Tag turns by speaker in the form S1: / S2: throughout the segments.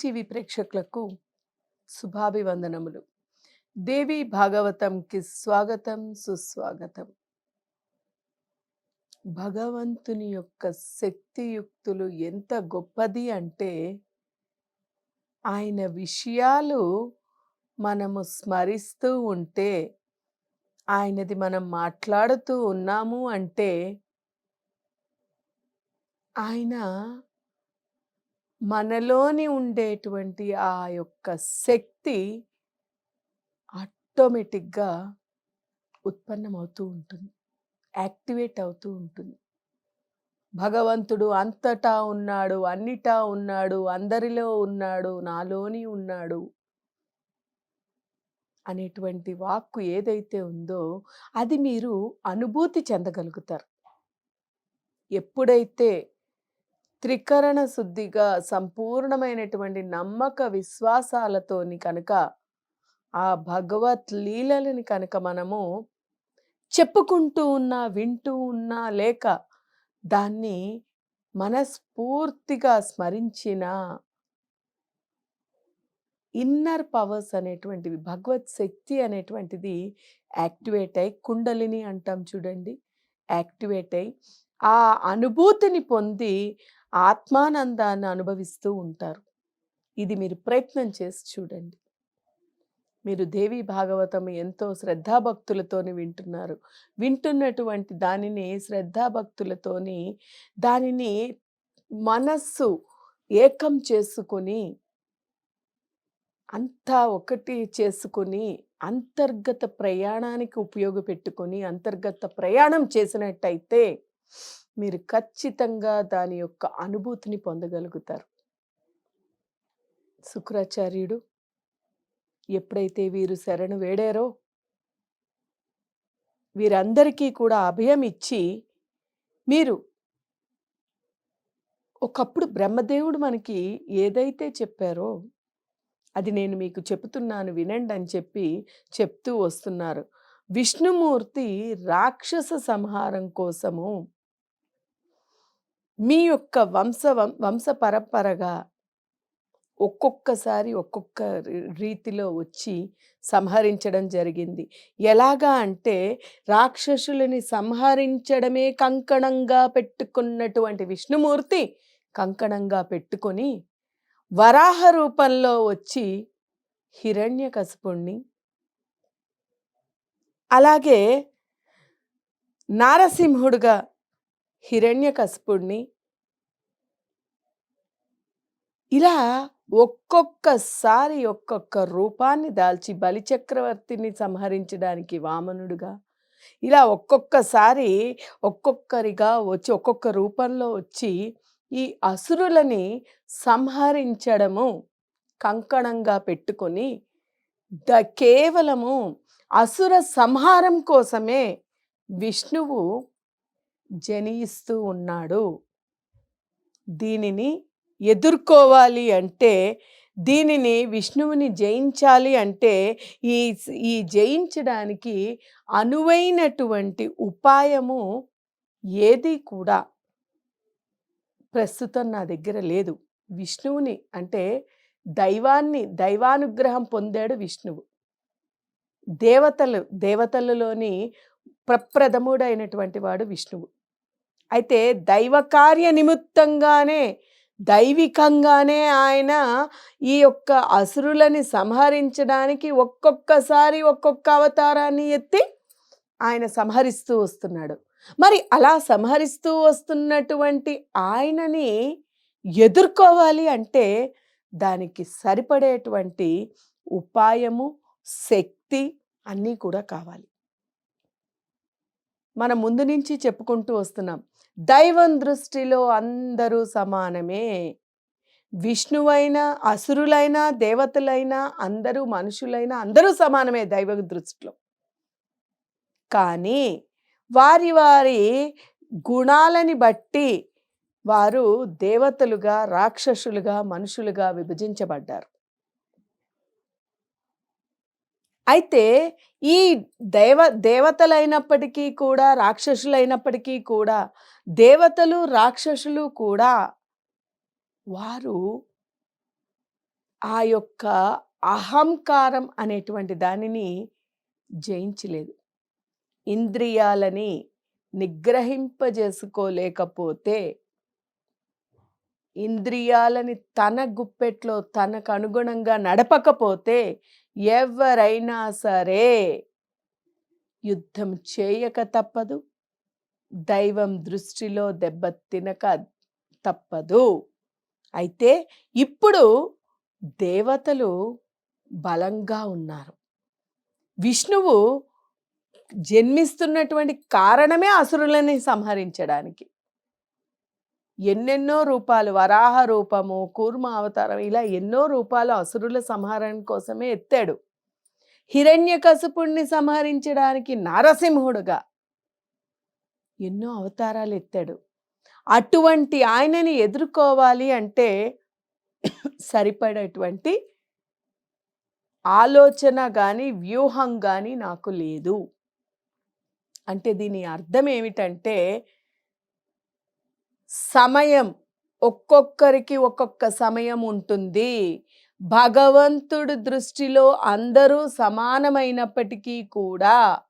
S1: ETV ప్రేక్షకులకు శుభాభివందనములు. దేవి భాగవతంకి స్వాగతం, సుస్వాగతం. భగవంతుని యొక్క శక్తియుక్తులు ఎంత గొప్పది అంటే, ఆయన విషయాలు మనము స్మరిస్తూ ఉంటే, ఆయనది మనం మాట్లాడుతూ ఉన్నాము అంటే, ఆయన మనలోని ఉండేటువంటి ఆ యొక్క శక్తి ఆటోమేటిక్‌గా ఉత్పన్నమవుతూ ఉంటుంది. యాక్టివేట్ అవుతూ ఉంటుంది. భగవంతుడు అంతటా ఉన్నాడు, అన్నిటా ఉన్నాడు, అందరిలో ఉన్నాడు, నాలోని ఉన్నాడు అనేటువంటి వాక్కు ఏదైతే ఉందో, అది మీరు అనుభూతి చెందగలుగుతారు. ఎప్పుడైతే త్రికరణ శుద్ధిగా సంపూర్ణమైనటువంటి నమ్మక విశ్వాసాలతోని కనుక ఆ భగవత్ లీలలని కనుక మనము చెప్పుకుంటూ ఉన్నా, వింటూ ఉన్నా, లేక దాన్ని మనస్ఫూర్తిగా స్మరించిన ఇన్నర్ పవర్స్ అనేటువంటివి, భగవత్ శక్తి అనేటువంటిది యాక్టివేట్ అయ్యి, కుండలిని అంటాం చూడండి, యాక్టివేట్ అయ్యి ఆ అనుభూతిని పొంది ఆత్మానందాన్ని అనుభవిస్తూ ఉంటారు. ఇది మీరు ప్రయత్నం చేసి చూడండి. మీరు దేవి భాగవతం ఎంతో శ్రద్ధాభక్తులతోని వింటున్నారు. వింటున్నటువంటి దానిని శ్రద్ధాభక్తులతోని దానిని మనస్సు ఏకం చేసుకొని, అంతా ఒకటి చేసుకొని, అంతర్గత ప్రయాణానికి ఉపయోగపెట్టుకొని, అంతర్గత ప్రయాణం చేసినట్టయితే మీరు ఖచ్చితంగా దాని యొక్క అనుభూతిని పొందగలుగుతారు. శుక్రాచార్యుడు ఎప్పుడైతే వీరు శరణు వేడారో, వీరందరికీ కూడా అభయం ఇచ్చి, మీరు ఒకప్పుడు బ్రహ్మదేవుడు మనకి ఏదైతే చెప్పారో, అది నేను మీకు చెబుతున్నాను వినండి అని చెప్పి చెప్తూ వస్తున్నారు. విష్ణుమూర్తి రాక్షస సంహారం కోసము మీ యొక్క వంశ పరంపరగా ఒక్కొక్కసారి ఒక్కొక్క రీతిలో వచ్చి సంహరించడం జరిగింది. ఎలాగా అంటే, రాక్షసులని సంహరించడమే కంకణంగా పెట్టుకున్నటువంటి విష్ణుమూర్తి కంకణంగా పెట్టుకొని వరాహ రూపంలో వచ్చి హిరణ్యకశిపుణ్ణి, అలాగే నారసింహుడుగా హిరణ్యకశిపుణ్ణి, ఇలా ఒక్కొక్కసారి ఒక్కొక్క రూపాన్ని దాల్చి బలిచక్రవర్తిని సంహరించడానికి వామనుడుగా, ఇలా ఒక్కొక్కసారి ఒక్కొక్కరిగా వచ్చి ఒక్కొక్క రూపంలో వచ్చి ఈ అసురులని సంహరించడము కంకణంగా పెట్టుకొని కేవలము అసుర సంహారం కోసమే విష్ణువు జనిస్తూ ఉన్నాడు. దీనిని ఎదుర్కోవాలి అంటే, దీనిని విష్ణువుని జయించాలి అంటే, ఈ జయించడానికి అనువైనటువంటి ఉపాయము ఏది కూడా ప్రస్తుతం నా దగ్గర లేదు. విష్ణువుని అంటే దైవానుగ్రహం పొందాడు విష్ణువు. దేవతలలోని ప్రప్రథముడైనటువంటి వాడు విష్ణువు. అయితే దైవ కార్య నిమిత్తంగానే, దైవికంగానే ఆయన ఈ యొక్క అసురులని సంహరించడానికి ఒక్కొక్కసారి ఒక్కొక్క అవతారాన్ని ఎత్తి ఆయన సంహరిస్తూ వస్తున్నాడు. మరి అలా సంహరిస్తూ వస్తున్నటువంటి ఆయనని ఎదుర్కోవాలి అంటే దానికి సరిపడేటువంటి ఉపాయము, శక్తి అన్నీ కూడా కావాలి. మనం ముందు నుంచి చెప్పుకుంటూ వస్తున్నాం. దైవం దృష్టిలో అందరూ సమానమే. విష్ణువైనా, అసురులైనా, దేవతలైనా, అందరూ మనుషులైనా అందరూ సమానమే దైవ దృష్టిలో. కానీ వారి వారి గుణాలని బట్టి వారు దేవతలుగా, రాక్షసులుగా, మనుషులుగా విభజించబడ్డారు. అయితే ఈ దేవతలైనప్పటికీ కూడా, రాక్షసులైనప్పటికీ కూడా, దేవతలు, రాక్షసులు కూడా వారు ఆ యొక్క అహంకారం అనేటువంటి దానిని జయించలేదు. ఇంద్రియాలని నిగ్రహింపజేసుకోలేకపోతే, ఇంద్రియాలని తన గుప్పెట్లో తనకనుగుణంగా నడపకపోతే ఎవరైనా సరే యుద్ధం చేయక తప్పదు. దైవం దృష్టిలో దెబ్బ తినక తప్పదు. అయితే ఇప్పుడు దేవతలు బలంగా ఉన్నారు. విష్ణువు జన్మిస్తున్నటువంటి కారణమే అసురులని సంహరించడానికి. ఎన్నెన్నో రూపాలు, వరాహ రూపము, కూర్మ అవతారం, ఇలా ఎన్నో రూపాలు అసురుల సంహారం కోసమే ఎత్తాడు. హిరణ్యకశిపుణ్ణి సంహరించడానికి నారసింహుడుగా ఎన్నో అవతారాలు ఎత్తాడు. అటువంటి ఆయనని ఎదుర్కోవాలి అంటే సరిపడేటువంటి ఆలోచన గాని, వ్యూహం గాని నాకు లేదు. అంటే దీని అర్థం ఏమిటంటే, సమయం ఒక్కొక్కరికి ఒక్కొక్క సమయం ఉంటుంది. భగవంతుడి దృష్టిలో అందరూ సమానమైనప్పటికీ కూడా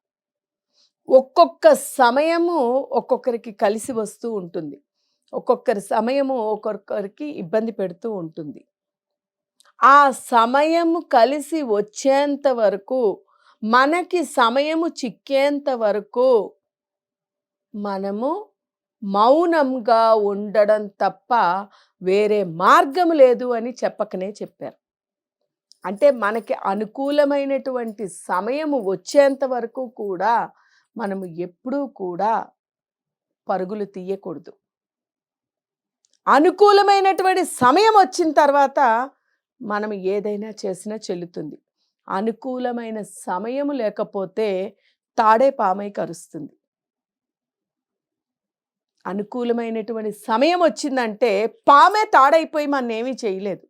S1: ఒక్కొక్క సమయము ఒక్కొక్కరికి కలిసి వస్తూ ఉంటుంది. ఒక్కొక్కరి సమయము ఒక్కొక్కరికి ఇబ్బంది పెడుతూ ఉంటుంది. ఆ సమయము కలిసి వచ్చేంత వరకు, మనకి సమయము చిక్కేంత వరకు మనము మౌనంగా ఉండడం తప్ప వేరే మార్గం లేదు అని చెప్పకనే చెప్పారు. అంటే మనకి అనుకూలమైనటువంటి సమయము వచ్చేంత వరకు కూడా మనము ఎప్పుడూ కూడా పరుగులు తీయకూడదు. అనుకూలమైనటువంటి సమయం వచ్చిన తర్వాత మనం ఏదైనా చేసినా చెల్లుతుంది. అనుకూలమైన సమయము లేకపోతే తాడే పామై కరుస్తుంది. అనుకూలమైనటువంటి సమయం వచ్చిందంటే పామే తాడైపోయి మన్నేమీ చేయలేదు.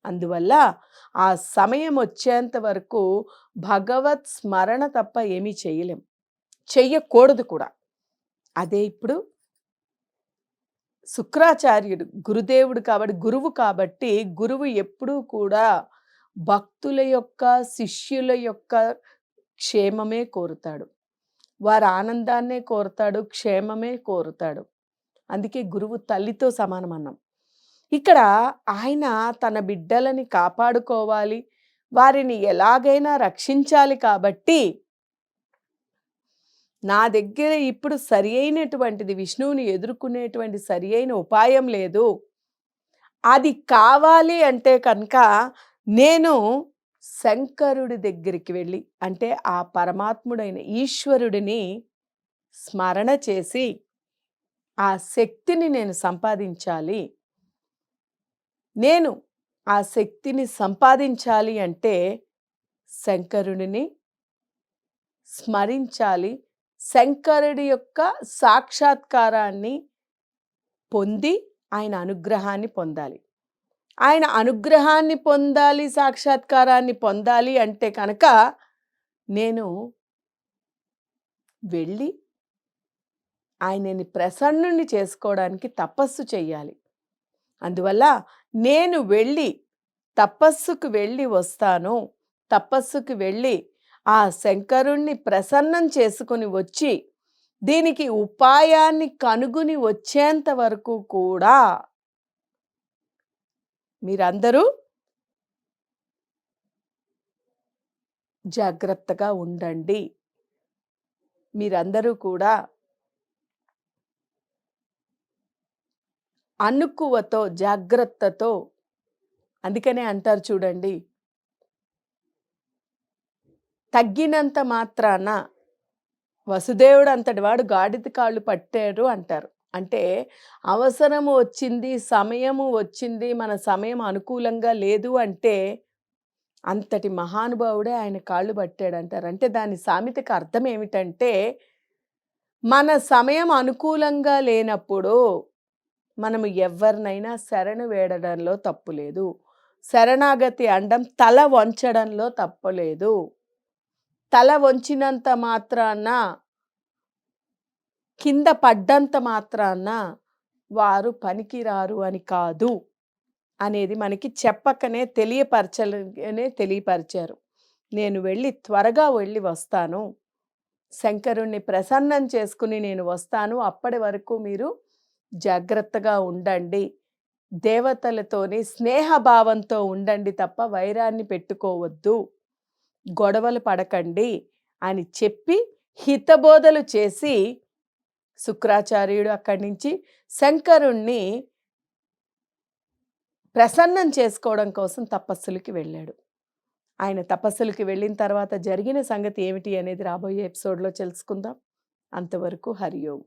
S1: అందువల్ల ఆ సమయం వచ్చేంత వరకు భగవత్ స్మరణ తప్ప ఏమీ చేయలేం. చెయ్యకూడదు కూడా. అదే ఇప్పుడు శుక్రాచార్యుడు గురుదేవుడు కాబట్టి, గురువు కాబట్టి, గురువు ఎప్పుడూ కూడా భక్తుల యొక్క, శిష్యుల యొక్క క్షేమమే కోరుతాడు. వారి ఆనందాన్నే కోరుతాడు, క్షేమమే కోరుతాడు. అందుకే గురువు తల్లితో సమానం అన్నాం. ఇక్కడ ఆయన తన బిడ్డలని కాపాడుకోవాలి, వారిని ఎలాగైనా రక్షించాలి కాబట్టి, నా దగ్గర ఇప్పుడు సరి అయినటువంటిది, విష్ణువుని ఎదుర్కొనేటువంటి సరి అయిన ఉపాయం లేదు. అది కావాలి అంటే కనుక నేను శంకరుడి దగ్గరికి వెళ్ళి, అంటే ఆ పరమాత్ముడైన ఈశ్వరుడిని స్మరణ చేసి ఆ శక్తిని నేను సంపాదించాలి. నేను ఆ శక్తిని సంపాదించాలి అంటే శంకరుడిని స్మరించాలి. శంకరుడి యొక్క సాక్షాత్కారాన్ని పొంది ఆయన అనుగ్రహాన్ని పొందాలి. ఆయన అనుగ్రహాన్ని పొందాలి, సాక్షాత్కారాన్ని పొందాలి అంటే కనుక నేను వెళ్ళి ఆయనని ప్రసన్నుని చేసుకోవడానికి తపస్సు చెయ్యాలి. అందువల్ల నేను వెళ్ళి తపస్సుకు వెళ్ళి వస్తాను. తపస్సుకు వెళ్ళి ఆ శంకరుణ్ణి ప్రసన్నం చేసుకొని వచ్చి, దీనికి ఉపాయాన్ని కనుగొని వచ్చేంత వరకు కూడా మీరందరూ జాగ్రత్తగా ఉండండి. మీరందరూ కూడా అణకువతో, జాగ్రత్తతో, అందుకనే అంటారు చూడండి, తగ్గినంత మాత్రాన వసుదేవుడు అంతటి వాడు గాడిద కాళ్ళు పట్టాడు అంటారు. అంటే అవసరము వచ్చింది, సమయము వచ్చింది, మన సమయం అనుకూలంగా లేదు అంటే అంతటి మహానుభావుడే ఆయన కాళ్ళు పట్టాడంటారు. అంటే దాని సామెతకి అర్థం ఏమిటంటే, మన సమయం అనుకూలంగా లేనప్పుడు మనము ఎవరినైనా శరణు వేడడంలో తప్పు లేదు. శరణాగతి అండం తల వంచడంలో తప్పులేదు. తల వంచినంత మాత్రాన, కింద పడ్డంత మాత్రాన వారు పనికిరారు అని కాదు. అనేది మనకి చెప్పకనే తెలియపరిచారు. నేను త్వరగా వెళ్ళి వస్తాను. శంకరుణ్ణి ప్రసన్నం చేసుకొని నేను వస్తాను. అప్పటి వరకు మీరు జాగ్రత్తగా ఉండండి. దేవతలతోని స్నేహభావంతో ఉండండి తప్ప వైరాన్ని పెట్టుకోవద్దు. గొడవలు పడకండి అని చెప్పి హితబోధలు చేసి శుక్రాచార్యుడు అక్కడి నుంచి శంకరుణ్ణి ప్రసన్నం చేసుకోవడం కోసం తపస్సులకి వెళ్ళాడు. ఆయన తపస్సులకి వెళ్ళిన తర్వాత జరిగిన సంగతి ఏమిటి అనేది రాబోయే ఎపిసోడ్‌లో తెలుసుకుందాం. అంతవరకు హరి ఓం.